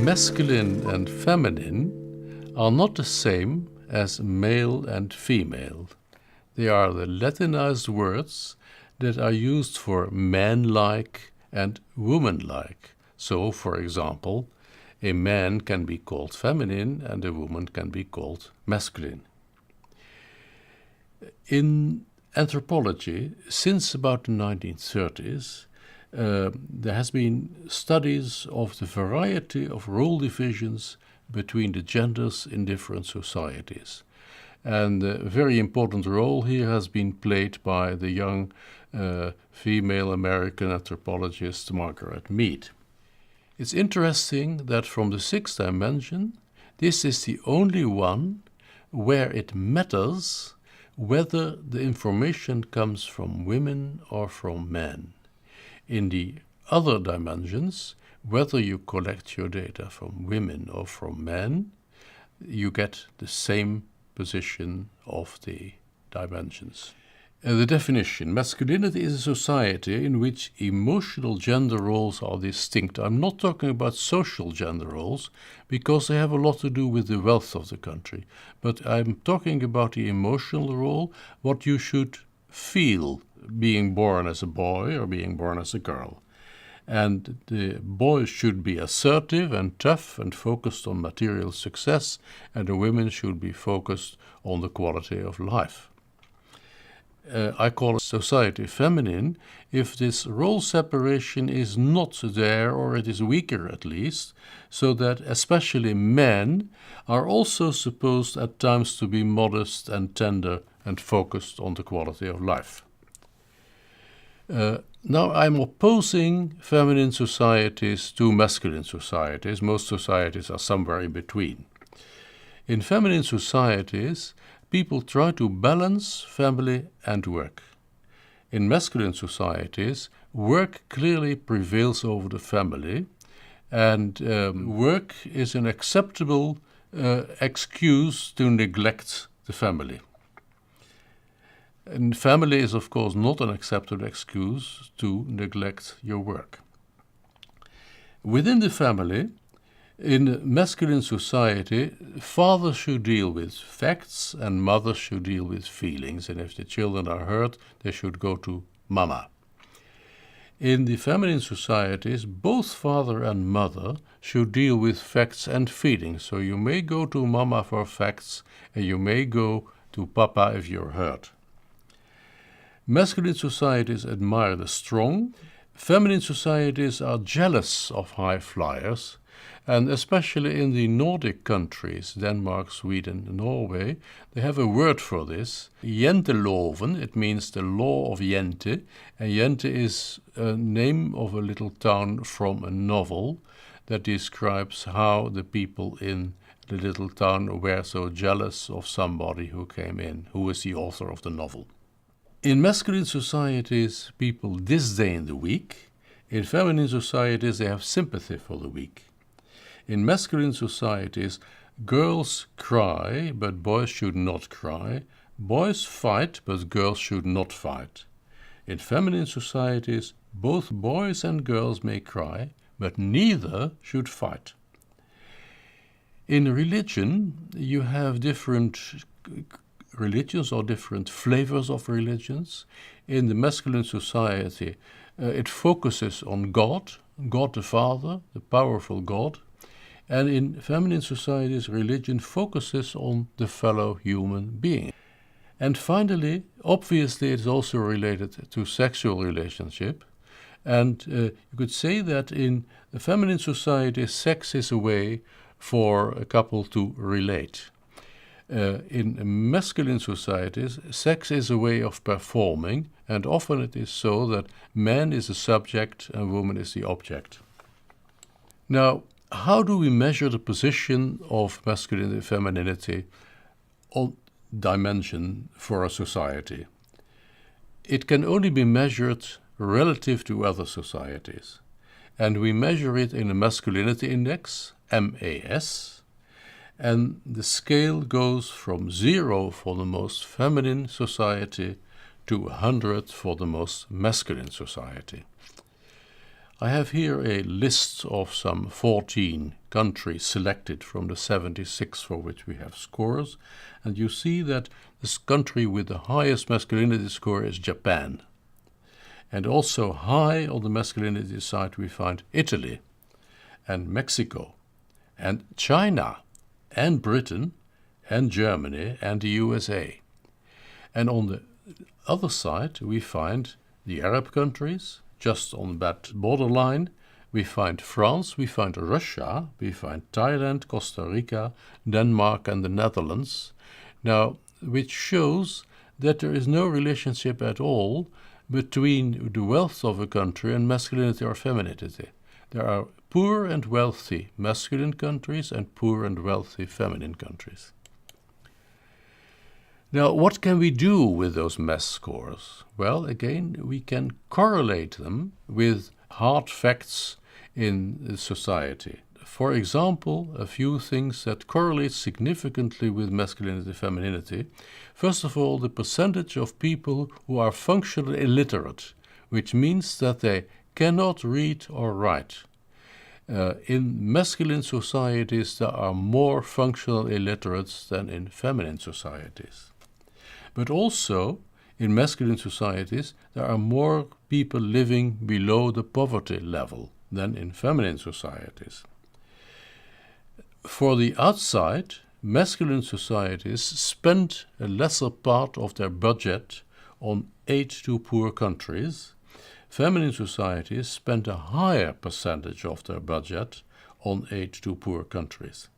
Masculine and feminine are not the same as male and female. They are the Latinized words that are used for man-like and woman-like. So, for example, a man can be called feminine and a woman can be called masculine. In anthropology, since about the 1930s, there has been studies of the variety of role divisions between the genders in different societies. And a very important role here has been played by the young female American anthropologist Margaret Mead. It's interesting that from the sixth dimension, this is the only one where it matters whether the information comes from women or from men. In the other dimensions, whether you collect your data from women or from men, you get the same position of the dimensions. The definition: masculinity is a society in which emotional gender roles are distinct. I'm not talking about social gender roles because they have a lot to do with the wealth of the country, but I'm talking about the emotional role, what you should feel being born as a boy or being born as a girl. And the boys should be assertive and tough and focused on material success, and the women should be focused on the quality of life. I call it society feminine if this role separation is not there, or it is weaker at least, so that especially men are also supposed at times to be modest and tender and focused on the quality of life. Now I'm opposing feminine societies to masculine societies. Most societies are somewhere in between. In feminine societies, people try to balance family and work. In masculine societies, work clearly prevails over the family, and work is an acceptable excuse to neglect the family. And family is, of course, not an acceptable excuse to neglect your work. Within the family, in masculine society, fathers should deal with facts and mothers should deal with feelings. And if the children are hurt, they should go to mama. In the feminine societies, both father and mother should deal with facts and feelings. So you may go to mama for facts and you may go to papa if you're hurt. Masculine societies admire the strong. Feminine societies are jealous of high flyers, and especially in the Nordic countries, Denmark, Sweden, and Norway, they have a word for this. Jenteloven, it means the law of Jente, and Jente is a name of a little town from a novel that describes how the people in the little town were so jealous of somebody who came in, who is the author of the novel. In masculine societies, people disdain the weak. In feminine societies, they have sympathy for the weak. In masculine societies, girls cry, but boys should not cry. Boys fight, but girls should not fight. In feminine societies, both boys and girls may cry, but neither should fight. In religion, you have different religions or different flavors of religions. In the masculine society, it focuses on God, God the Father, the powerful God. And in feminine societies, religion focuses on the fellow human being. And finally, obviously, it's also related to sexual relationship. And you could say that in the feminine society, sex is a way for a couple to relate. In masculine societies, sex is a way of performing, and often it is so that man is the subject and woman is the object. Now, how do we measure the position of masculinity and femininity on dimension for a society? It can only be measured relative to other societies, and we measure it in a masculinity index, MAS, and the scale goes from 0 for the most feminine society to 100 for the most masculine society. I have here a list of some 14 countries selected from the 76 for which we have scores, and you see that this country with the highest masculinity score is Japan. And also high on the masculinity side we find Italy and Mexico and China and Britain and Germany and the USA. And on the other side we find the Arab countries, just on that borderline. We find France, we find Russia, we find Thailand, Costa Rica, Denmark and the Netherlands. Now, which shows that there is no relationship at all between the wealth of a country and masculinity or femininity. There are poor and wealthy masculine countries and poor and wealthy feminine countries. Now, what can we do with those MES scores? Well, again, we can correlate them with hard facts in society. For example, a few things that correlate significantly with masculinity and femininity. First of all, the percentage of people who are functionally illiterate, which means that they cannot read or write. In masculine societies, there are more functional illiterates than in feminine societies. But also, in masculine societies, there are more people living below the poverty level than in feminine societies. For the outside, masculine societies spend a lesser part of their budget on aid to poor countries. Feminine societies spend a higher percentage of their budget on aid to poor countries.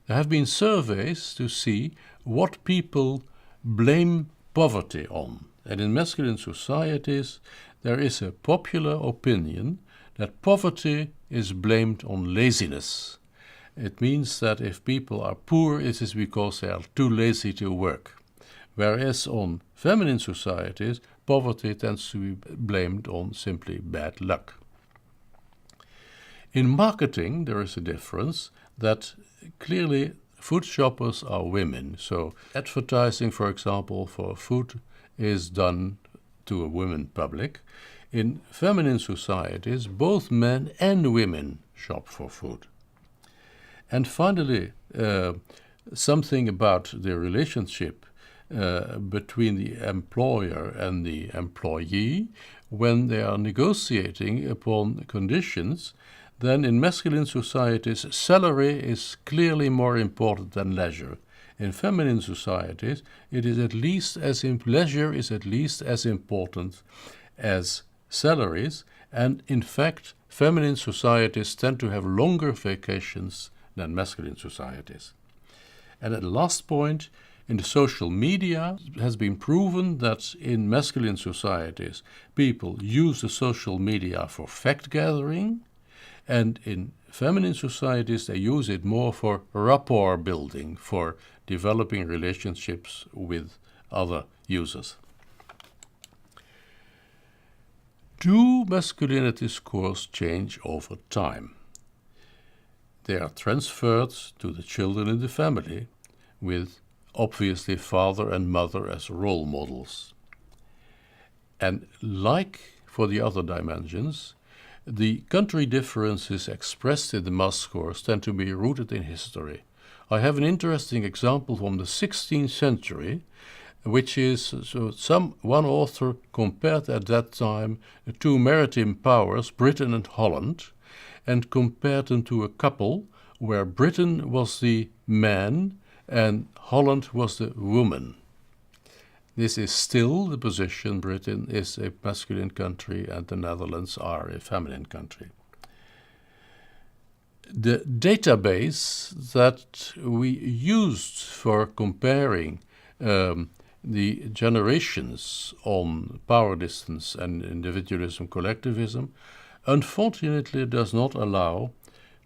There have been surveys to see what people blame poverty on. And in masculine societies, there is a popular opinion that poverty is blamed on laziness. It means that if people are poor, it is because they are too lazy to work. Whereas on feminine societies, poverty tends to be blamed on simply bad luck. In marketing, there is a difference that clearly food shoppers are women. So advertising, for example, for food is done to a women public. In feminine societies, both men and women shop for food. And finally, something about the relationship between the employer and the employee when they are negotiating upon conditions. Then in masculine societies, salary is clearly more important than leisure. In feminine societies, it is leisure is at least as important as salaries, and in fact, feminine societies tend to have longer vacations than masculine societies. And at the last point, in the social media, it has been proven that in masculine societies, people use the social media for fact-gathering, and in feminine societies, they use it more for rapport building, for developing relationships with other users. Do masculinity scores change over time? They are transferred to the children in the family, with obviously father and mother as role models. And like for the other dimensions, the country differences expressed in the MES scores tend to be rooted in history. I have an interesting example from the 16th century, which is one author compared at that time the two maritime powers, Britain and Holland, and compared them to a couple where Britain was the man and Holland was the woman. This is still the position. Britain is a masculine country and the Netherlands are a feminine country. The database that we used for comparing the generations on power distance and individualism, collectivism, unfortunately does not allow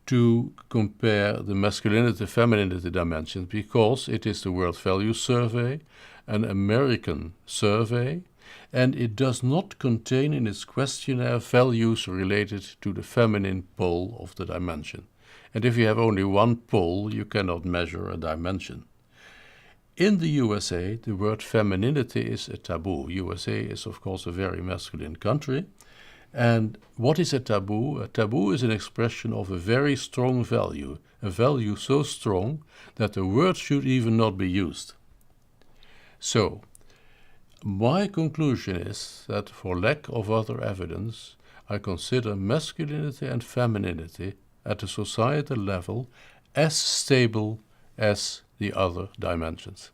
to compare the masculinity-femininity dimensions because it is the World Values Survey, an American survey, and it does not contain in its questionnaire values related to the feminine pole of the dimension. And if you have only one pole, you cannot measure a dimension. In the USA, the word femininity is a taboo. USA is, of course, a very masculine country, And what is a taboo? A taboo is an expression of a very strong value, a value so strong that the word should even not be used. So, my conclusion is that for lack of other evidence, I consider masculinity and femininity at a societal level as stable as the other dimensions.